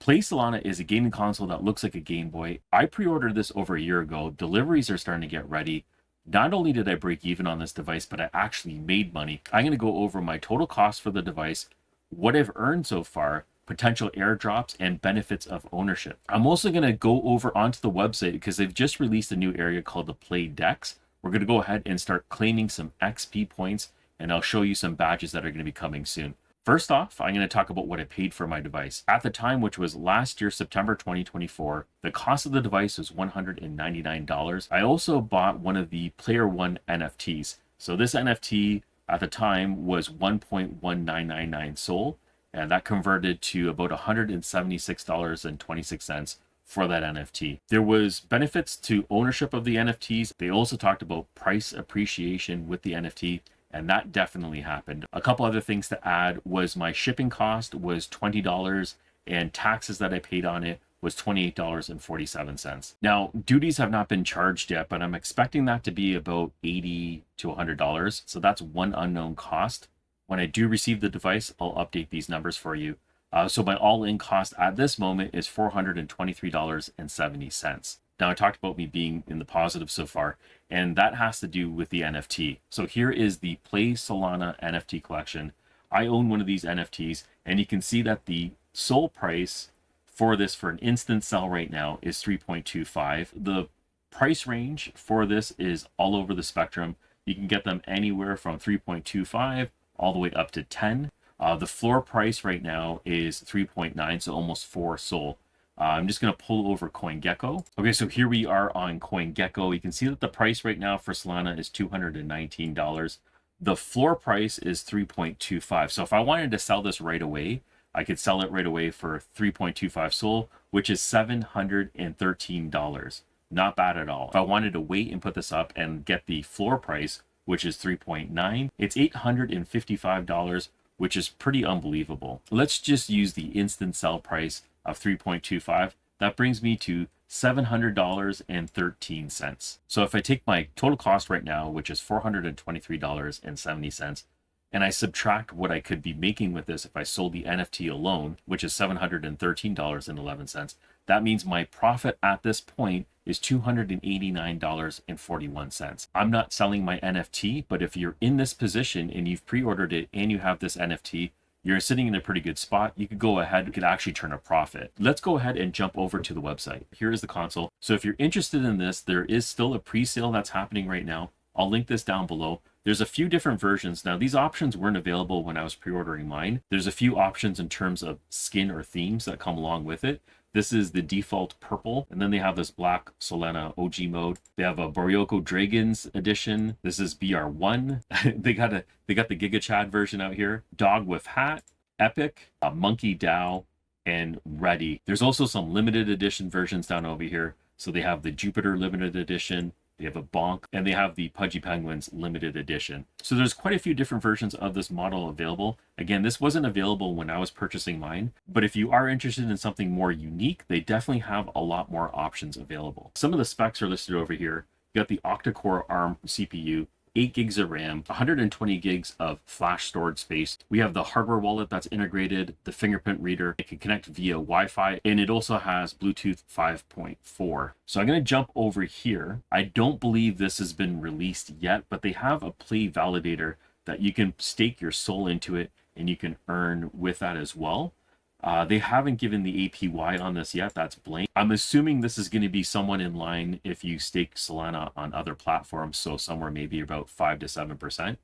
Play Solana is a gaming console that looks like a Game Boy. I pre-ordered this over a year ago. Deliveries are starting to get ready. Not only did I break even on this device, but I actually made money. I'm going to go over my total cost for the device, what I've earned so far, potential airdrops, and benefits of ownership. I'm also going to go over onto the website because they've just released a new area called the Play Dex. We're going to go ahead and start claiming some XP points, and I'll show you some badges that are going to be coming soon. First off, I'm going to talk about what I paid for my device. At the time, which was last year, September 2024, the cost of the device was $199. I also bought one of the Player1 NFTs. So this NFT at the time was 1.1999 SOL, and that converted to about $176.26 for that NFT. There was benefits to ownership of the NFTs. They also talked about price appreciation with the NFT, and that definitely happened. A couple other things to add was my shipping cost was $20, and taxes that I paid on it was $28.47. Now, duties have not been charged yet, but I'm expecting that to be about $80 to $100. So that's one unknown cost. When I do receive the device, I'll update these numbers for you. So my all-in cost at this moment is $423.70. Now, I talked about me being in the positive so far, and that has to do with the NFT. So here is the Play Solana NFT collection. I own one of these NFTs, and you can see that the SOL price for this for an instant sell right now is 3.25. The price range for this is all over the spectrum. You can get them anywhere from 3.25 all the way up to 10. The floor price right now is 3.9, so almost 4 SOL. I'm just going to pull over CoinGecko. Okay, so here we are on CoinGecko. You can see that the price right now for Solana is $219. The floor price is 3.25. So if I wanted to sell this right away, I could sell it right away for 3.25 SOL, which is $713. Not bad at all. If I wanted to wait and put this up and get the floor price, which is 3.9, it's $855, which is pretty unbelievable. Let's just use the instant sell price of 3.25. That brings me to $700.13. So if I take my total cost right now, which is $423.70, and I subtract what I could be making with this if I sold the NFT alone, which is $713.11, that means my profit at this point is $289.41. I'm not selling my NFT, but if you're in this position and you've pre-ordered it and you have this NFT, you're sitting in a pretty good spot. You could go ahead, you could actually turn a profit. Let's go ahead and jump over to the website. Here is the console. So if you're interested in this, there is still a pre-sale that's happening right now. I'll link this down below. There's a few different versions. Now, these options weren't available when I was pre-ordering mine. There's a few options in terms of skin or themes that come along with it. This is the default purple, and then they have this black Solana OG mode. They have a Boryoko Dragons edition. This is BR1. they got the Giga Chad version out here. Dog with hat, Epic, a Monkey DAO, and Ready. There's also some limited edition versions down over here. So they have the Jupiter limited edition, they have a Bonk, and they have the Pudgy Penguins limited edition. So there's quite a few different versions of this model available. Again, this wasn't available when I was purchasing mine, but if you are interested in something more unique, they definitely have a lot more options available. Some of the specs are listed over here. You got the octa-core ARM CPU, 8 gigs of RAM, 120 gigs of flash storage space. We have the hardware wallet that's integrated, the fingerprint reader. It can connect via Wi-Fi, and it also has Bluetooth 5.4. So I'm going to jump over here. I don't believe this has been released yet, but they have a Play Validator that you can stake your SOL into it, and you can earn with that as well. They haven't given the APY on this yet. That's blank. I'm assuming this is going to be somewhat in line if you stake Solana on other platforms, so somewhere maybe about 5 to 7%.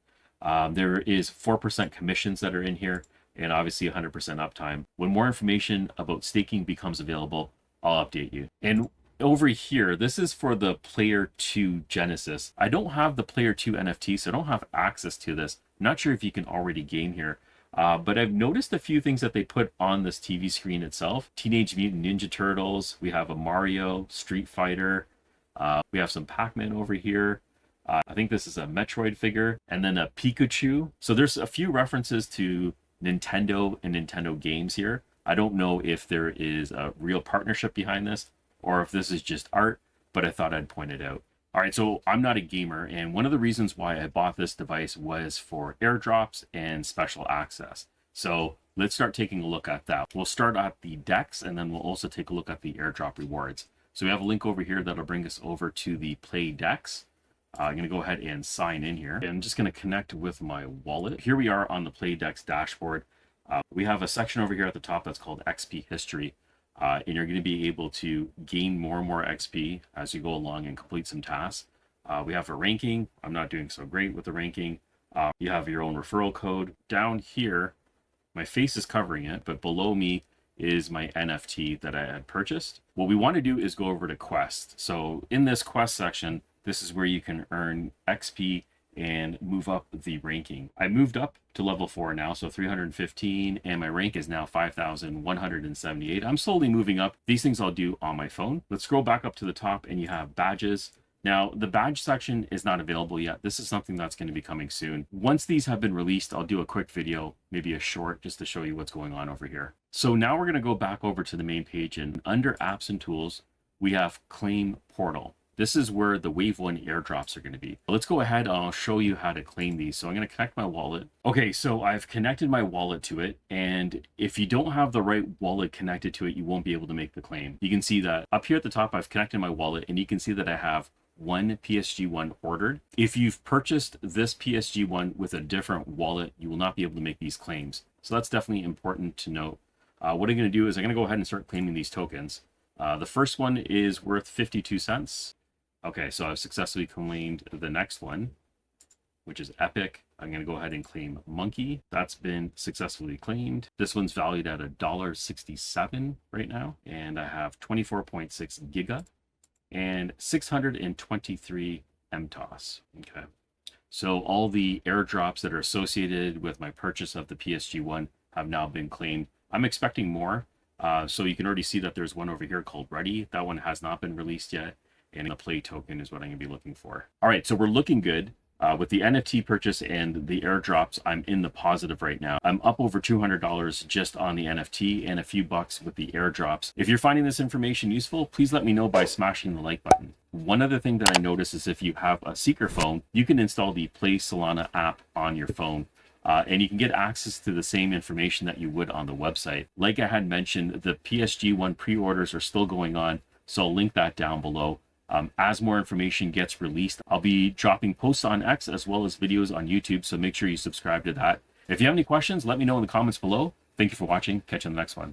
There is 4% commissions that are in here, and obviously 100% uptime. When more information about staking becomes available, I'll update you. And over here, this is for the Player 2 Genesis. I don't have the Player 2 NFT, so I don't have access to this. I'm not sure if you can already game here. But I've noticed a few things that they put on this TV screen itself. Teenage Mutant Ninja Turtles. We have a Mario, Street Fighter. We have some Pac-Man over here. I think this is a Metroid figure. And then a Pikachu. So there's a few references to Nintendo and Nintendo games here. I don't know if there is a real partnership behind this or if this is just art, but I thought I'd point it out. All right, so I'm not a gamer, and one of the reasons why I bought this device was for airdrops and special access. So Let's start taking a look at that. We'll start at the DEX, and then we'll also take a look at the airdrop rewards. So we have a link over here that'll bring us over to the Play DEX. I'm going to go ahead and sign in here. I'm just going to connect with my wallet. Here we are on the Play DEX dashboard. We have a section over here at the top that's called XP History. And you're going to be able to gain more and more XP as you go along and complete some tasks. We have a ranking. I'm not doing so great with the ranking. You have your own referral code. Down here, my face is covering it, but below me is my NFT that I had purchased. What we want to do is go over to Quest. So in this Quest section, this is where you can earn XP and move up the ranking. I moved up to level 4 now, so 315, and my rank is now 5,178. I'm slowly moving up. These things I'll do on my phone. Let's scroll back up to the top and you have badges. Now, the badge section is not available yet. This is something that's going to be coming soon. Once these have been released, I'll do a quick video, maybe a short, just to show you what's going on over here. So now we're going to go back over to the main page, and under apps and tools, we have Claim Portal. This is where the Wave 1 airdrops are going to be. Let's go ahead and I'll show you how to claim these. So I'm going to connect my wallet. Okay, so I've connected my wallet to it. And if you don't have the right wallet connected to it, you won't be able to make the claim. You can see that up here at the top, I've connected my wallet, and you can see that I have one PSG1 ordered. If you've purchased this PSG1 with a different wallet, you will not be able to make these claims. So that's definitely important to note. What I'm going to do is I'm going to go ahead and start claiming these tokens. The first one is worth 52 cents. Okay, so I've successfully claimed the next one, which is Epic. I'm going to go ahead and claim Monkey. That's been successfully claimed. This one's valued at $1.67 right now. And I have 24.6 Giga and 623 MTOS. Okay, so all the airdrops that are associated with my purchase of the PSG1 have now been claimed. I'm expecting more. So you can already see that there's one over here called Ready. That one has not been released yet. And the play token is what I'm going to be looking for. All right, so we're looking good. With the NFT purchase and the airdrops, I'm in the positive right now. I'm up over $200 just on the NFT and a few bucks with the airdrops. If you're finding this information useful, please let me know by smashing the like button. One other thing that I noticed is if you have a Seeker phone, you can install the Play Solana app on your phone. And you can get access to the same information that you would on the website. Like I had mentioned, the PSG1 pre-orders are still going on, so I'll link that down below. As more information gets released, I'll be dropping posts on X as well as videos on YouTube, so make sure you subscribe to that. If you have any questions, let me know in the comments below. Thank you for watching. Catch you on the next one.